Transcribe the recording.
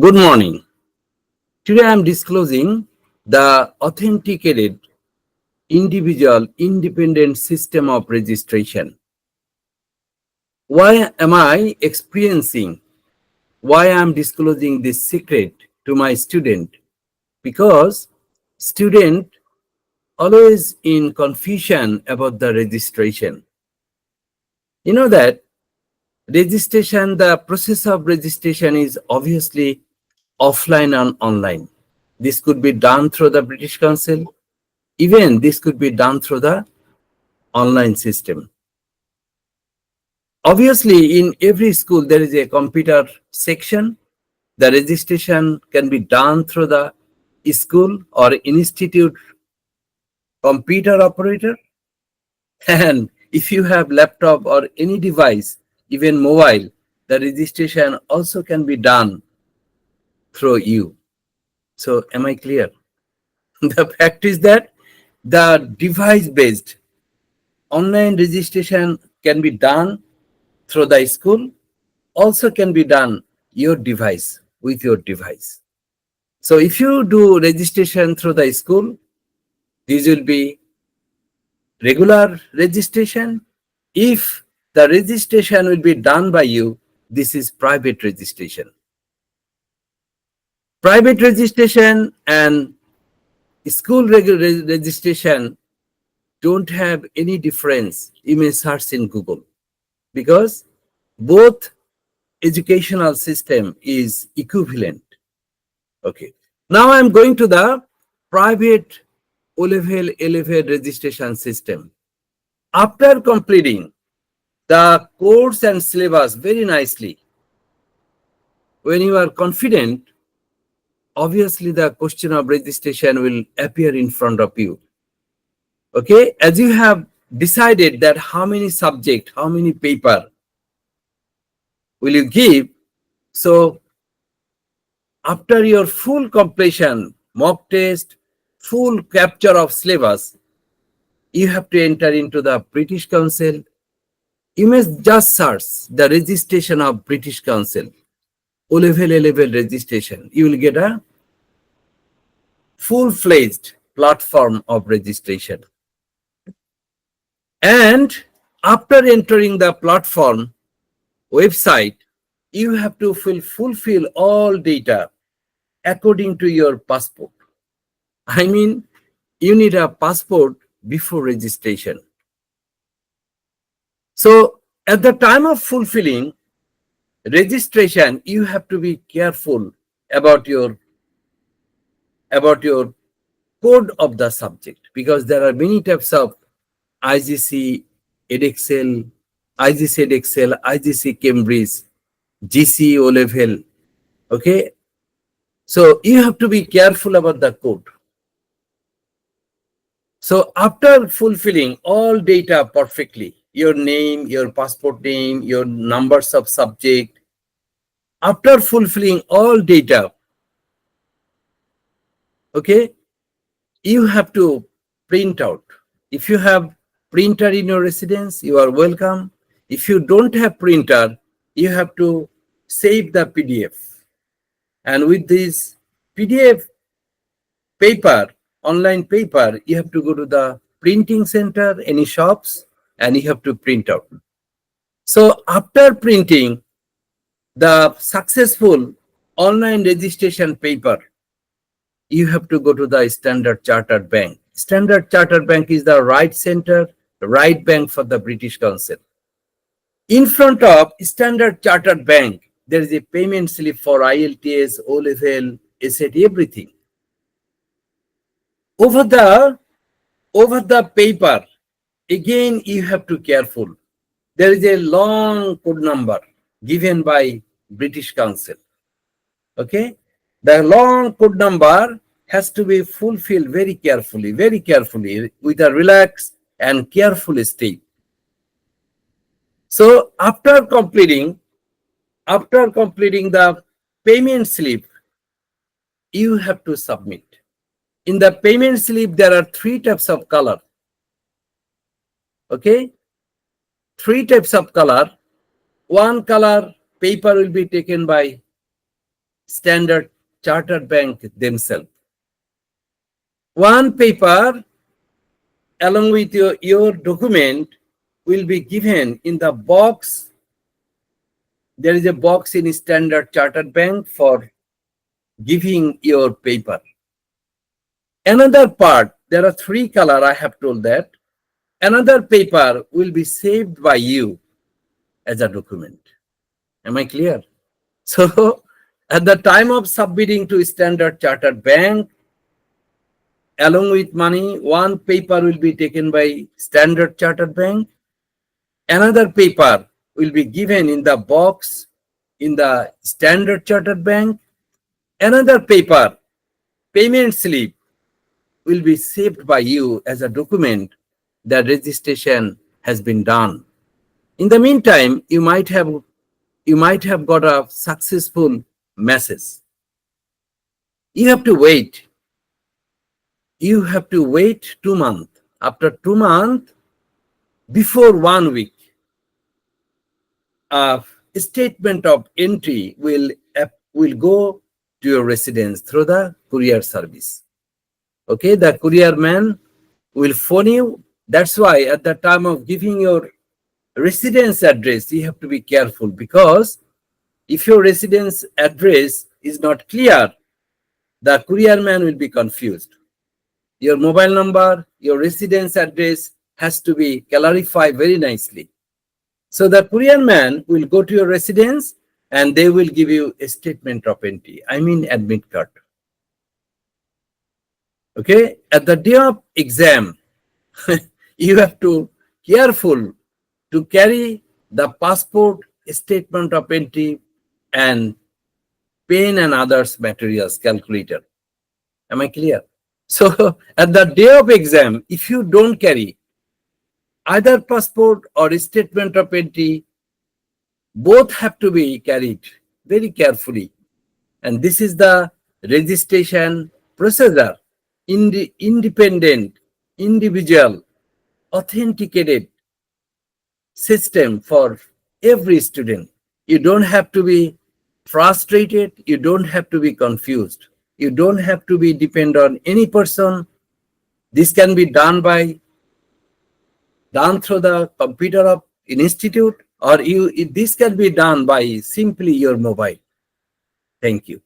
Good morning. Today I am disclosing the authenticated individual independent system of registration. Why am I experiencing? Why I am disclosing this secret to my student? Because student always in confusion about the registration. You know that registration, the process of registration is obviously offline and online. This could be done through the British Council. Even this could be done through the online system. Obviously, in every school, there is a computer section. The registration can be done through the school or institute computer operator. And if you have laptop or any device, even mobile, the registration also can be done through you. So am I clear? The fact is that the device-based online registration can be done through the school, also can be done your device with your device. So if you do registration through the school, this will be regular registration. If the registration will be done by you, this is private registration. Private registration and school registration don't have any difference. You may search in Google because both educational system is equivalent. Okay. Now I'm going to the private O-level, A-level registration system. After completing the course and syllabus very nicely, when you are confident, obviously the question of registration will appear in front of you. Okay. As you have decided that how many subject, how many paper will you give, so after your full completion, mock test, full capture of syllabus, you have to enter into the British Council. You must just search the registration of British Council, O-level, A-level registration. You will get a full-fledged platform of registration. And after entering the platform website, you have to fulfill all data according to your passport. I mean, you need a passport before registration. So at the time of fulfilling registration, you have to be careful about your code of the subject, because there are many types of IGC, Edexcel, IGC Edexcel, IGC Cambridge, GC O level. Okay, so you have to be careful about the code. So after fulfilling all data perfectly, your name, your passport name, your numbers of subject, after fulfilling all data, okay, you have to print out. If you have printer in your residence, you are welcome. If you don't have printer, you have to save the PDF. And with this PDF paper, online paper, you have to go to the printing center, any shops, and you have to print out. So after printing the successful online registration paper, you have to go to the Standard Chartered Bank. Standard Chartered Bank is the right center, the right bank for the British Council. In front of Standard Chartered Bank, there is a payment slip for IELTS, O-level, SAT, everything. Over the paper, again you have to be careful. There is a long code number given by British Council. Okay, the long code number has to be fulfilled very carefully with a relaxed and careful state. So after completing the payment slip, you have to submit. In the payment slip, there are three types of color. Okay, three types of color. One color paper will be taken by Standard Chartered Bank themselves. One paper along with your document will be given in the box. There is a box in Standard Chartered Bank for giving your paper. Another part, there are 3 colors, I have told that. Another paper will be saved by you as a document. Am I clear? So at the time of submitting to Standard Chartered Bank, along with money, one paper will be taken by Standard Chartered Bank. Another paper will be given in the box in the Standard Chartered Bank. Another paper, payment slip, will be saved by you as a document that registration has been done. In the meantime, you might have got a successful message. You have to wait. You have to wait 2 months. After 2 months, before 1 week, a statement of entry will go to your residence through the courier service. Okay, the courier man will phone you. That's why at the time of giving your residence address, you have to be careful, because if your residence address is not clear, the courier man will be confused. Your mobile number, your residence address has to be clarified very nicely. So the courier man will go to your residence and they will give you a statement of entry. I mean admit card. Okay, at the day of exam, you have to careful to carry the passport, statement of entry, and pen and others materials, calculator. Am I clear? So at the day of exam, if you don't carry either passport or statement of entry, both have to be carried very carefully. And this is the registration procedure, independent, individual, authenticated system for every student. You don't have to be frustrated. You don't have to be confused. You don't have to be depend on any person. This can be done through the computer of an institute, or this can be done by simply your mobile. Thank you.